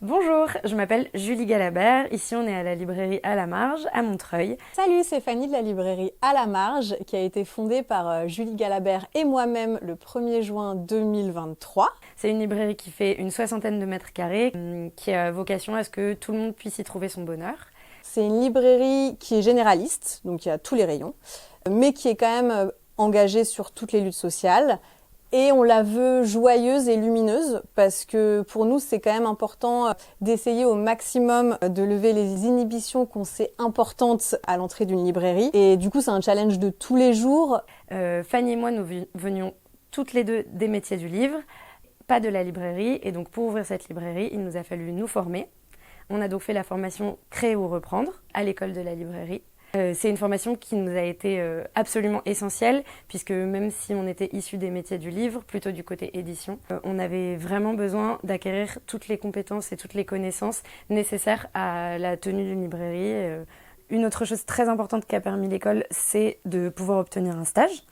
Bonjour, je m'appelle Julie Galabert. Ici, on est à la librairie à la Marge, à Montreuil. Salut, c'est Fanny de la librairie à la Marge qui a été fondée par Julie Galabert et moi-même le 1er juin 2023. C'est une librairie qui fait une 60aine de mètres carrés, qui a vocation à ce que tout le monde puisse y trouver son bonheur. C'est une librairie qui est généraliste, donc il y a tous les rayons, mais qui est quand même engagée sur toutes les luttes sociales. Et on la veut joyeuse et lumineuse parce que pour nous, c'est quand même important d'essayer au maximum de lever les inhibitions qu'on sait importantes à l'entrée d'une librairie. Et du coup, c'est un challenge de tous les jours. Fanny et moi, nous venions toutes les deux des métiers du livre, pas de la librairie. Et donc, pour ouvrir cette librairie, il nous a fallu nous former. On a donc fait la formation Créer ou reprendre à l'école de la librairie. C'est une formation qui nous a été absolument essentielle, puisque même si on était issus des métiers du livre, plutôt du côté édition, on avait vraiment besoin d'acquérir toutes les compétences et toutes les connaissances nécessaires à la tenue d'une librairie. Une autre chose très importante qu'a permis l'école, c'est de pouvoir obtenir un stage.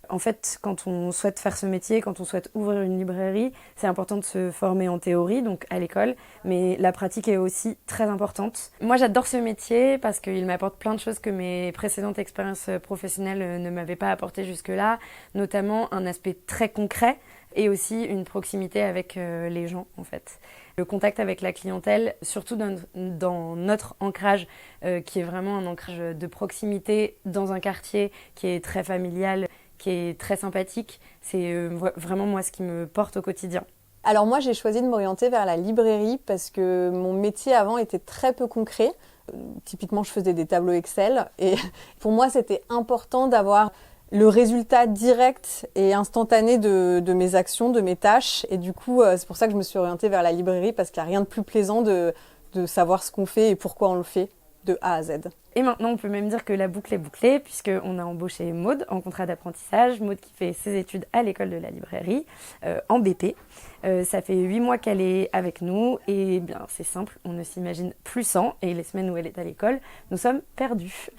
En fait, quand on souhaite faire ce métier, quand on souhaite ouvrir une librairie, c'est important de se former en théorie, donc à l'école, mais la pratique est aussi très importante. Moi, j'adore ce métier parce qu'il m'apporte plein de choses que mes précédentes expériences professionnelles ne m'avaient pas apporté jusque-là, notamment un aspect très concret et aussi une proximité avec les gens, en fait. Le contact avec la clientèle, surtout dans notre ancrage, qui est vraiment un ancrage de proximité dans un quartier qui est très familial, qui est très sympathique. C'est vraiment moi ce qui me porte au quotidien. Alors moi, j'ai choisi de m'orienter vers la librairie parce que mon métier avant était très peu concret. Typiquement, je faisais des tableaux Excel et pour moi, c'était important d'avoir le résultat direct et instantané de mes actions, de mes tâches. Et du coup, c'est pour ça que je me suis orientée vers la librairie parce qu'il n'y a rien de plus plaisant de savoir ce qu'on fait et pourquoi on le fait de A à Z. Et maintenant, on peut même dire que la boucle est bouclée, puisqu'on a embauché Maude en contrat d'apprentissage. Maude qui fait ses études à l'école de la librairie, en BP. Ça fait 8 mois qu'elle est avec nous, et bien c'est simple, on ne s'imagine plus sans. Et les semaines où elle est à l'école, nous sommes perdus.